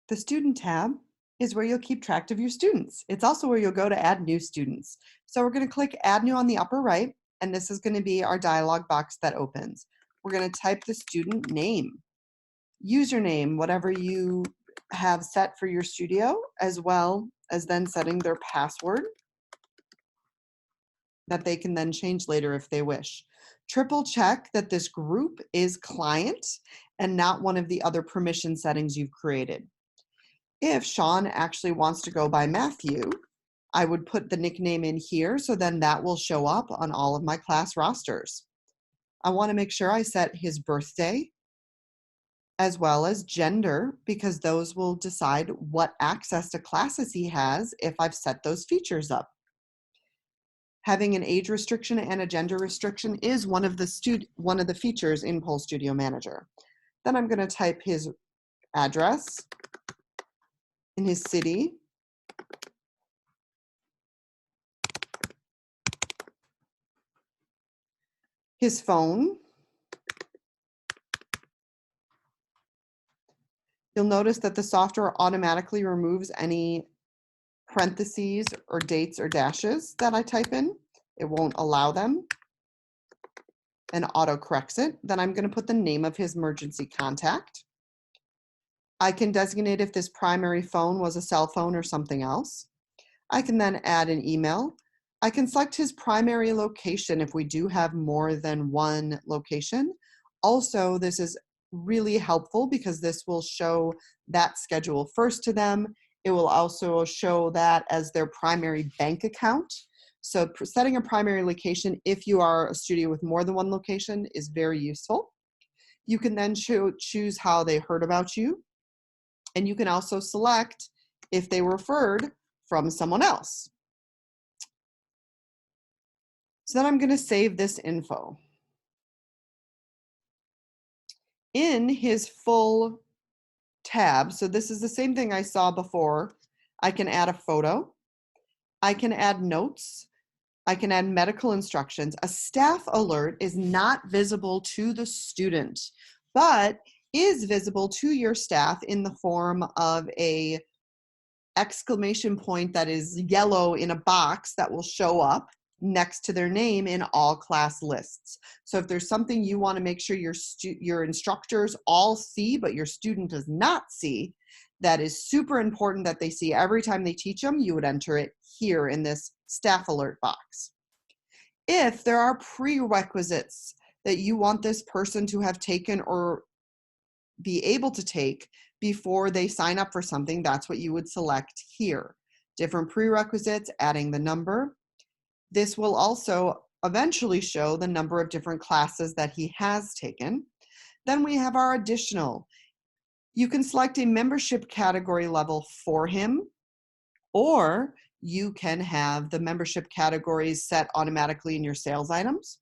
The Student tab is where you'll keep track of your students. It's also where you'll go to add new students. So we're going to click Add New on the upper right, and this is going to be our dialog box that opens. We're going to type the student name, username, whatever you have set for your studio, as well as then setting their password that they can then change later if they wish. Triple check that this group is client and not one of the other permission settings you've created. If Sean actually wants to go by Matthew, I would put the nickname in here, so then that will show up on all of my class rosters. I want to make sure I set his birthday as well as gender, because those will decide what access to classes he has if I've set those features up. Having an age restriction and a gender restriction is one of the features in Pole Studio Manager. Then I'm going to type his address in his city, his phone. You'll notice that the software automatically removes any parentheses or dates or dashes that I type in. It won't allow them and auto corrects it. Then I'm going to put the name of his emergency contact. I can designate if this primary phone was a cell phone or something else. I can then add an email. I can select his primary location if we do have more than one location. Also, this is really helpful because this will show that schedule first to them. It will also show that as their primary bank account. So setting a primary location if you are a studio with more than one location is very useful. You can then choose how they heard about you. And you can also select if they were referred from someone else. So then I'm going to save this info. In his full tab, so this is the same thing I saw before, I can add a photo, I can add notes, I can add medical instructions. A staff alert is not visible to the student, but is visible to your staff in the form of a exclamation point that is yellow in a box that will show up next to their name in all class lists. So if there's something you want to make sure your instructors all see, but your student does not see, that is super important that they see every time they teach them, you would enter it here in this staff alert box. If there are prerequisites that you want this person to have taken or be able to take before they sign up for something, that's what you would select here. Different prerequisites, adding the number. This will also eventually show the number of different classes that he has taken. Then we have our additional. You can select a membership category level for him, or you can have the membership categories set automatically in your sales items.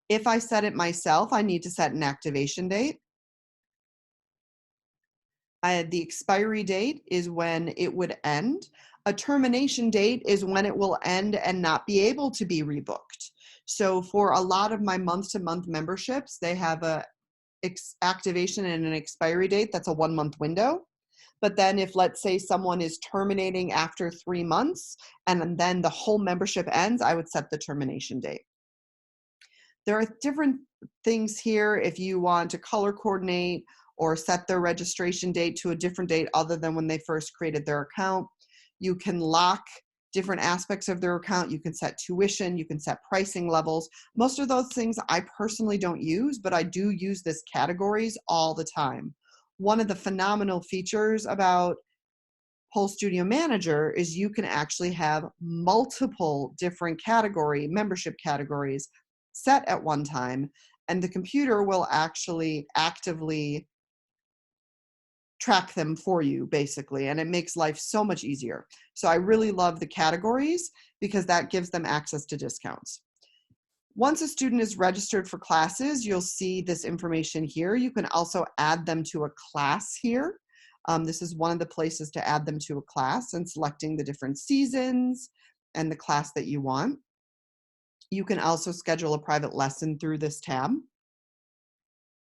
If I set it myself, I need to set an activation date. The expiry date is when it would end. A termination date is when it will end and not be able to be rebooked. So for a lot of my month-to-month memberships, they have a activation and an expiry date that's a 1-month window. But then if, let's say, someone is terminating after 3 months and then the whole membership ends, I would set the termination date. There are different things here if you want to color coordinate or set their registration date to a different date other than when they first created their account. You can lock different aspects of their account. You can set tuition, you can set pricing levels. Most of those things I personally don't use, but I do use this categories all the time. One of the phenomenal features about Pole Studio Manager is you can actually have multiple different membership categories set at one time, and the computer will actually actively track them for you, basically, and it makes life so much easier. So I really love the categories because that gives them access to discounts. Once a student is registered for classes, you'll see this information here. You can also add them to a class here. This is one of the places to add them to a class, and selecting the different seasons and the class that you want. You can also schedule a private lesson through this tab.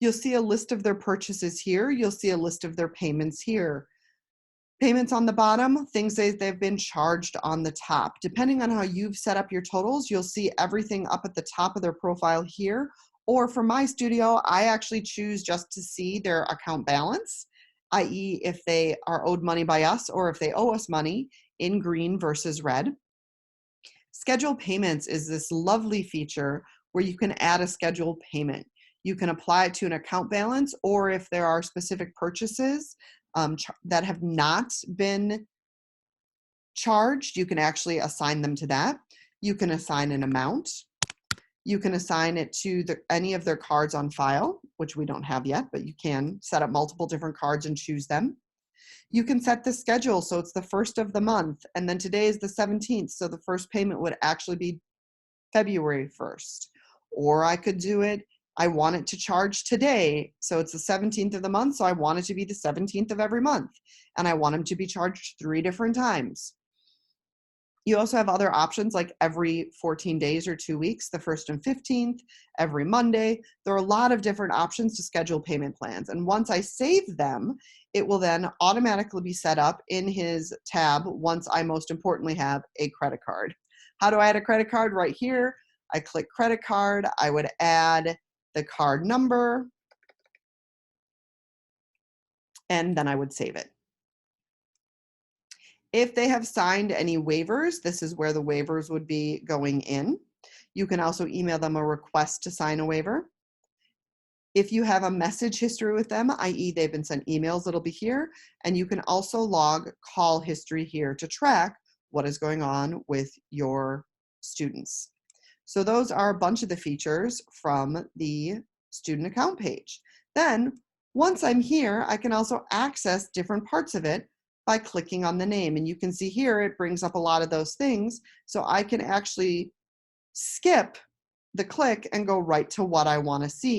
You'll see a list of their purchases here. You'll see a list of their payments here. Payments on the bottom, things they've been charged on the top. Depending on how you've set up your totals, you'll see everything up at the top of their profile here. Or for my studio, I actually choose just to see their account balance, i.e. if they are owed money by us or if they owe us money, in green versus red. Schedule payments is this lovely feature where you can add a scheduled payment. You can apply it to an account balance, or if there are specific purchases that have not been charged, you can actually assign them to that. You can assign an amount. You can assign it to any of their cards on file, which we don't have yet, but you can set up multiple different cards and choose them. You can set the schedule, so it's the first of the month, and then today is the 17th, so the first payment would actually be February 1st. Or I could do it, I want it to charge today, so it's the 17th of the month, so I want it to be the 17th of every month, and I want them to be charged 3 different times. You also have other options like every 14 days or 2 weeks, the 1st and 15th, every Monday. There are a lot of different options to schedule payment plans. And once I save them, it will then automatically be set up in his tab once I most importantly have a credit card. How do I add a credit card? Right here, I click credit card. I would add the card number, and then I would save it. If they have signed any waivers, this is where the waivers would be going in. You can also email them a request to sign a waiver. If you have a message history with them, i.e. they've been sent emails, it'll be here. And you can also log call history here to track what is going on with your students. So those are a bunch of the features from the student account page. Then once I'm here, I can also access different parts of it by clicking on the name. And you can see here, it brings up a lot of those things. So I can actually skip the click and go right to what I want to see.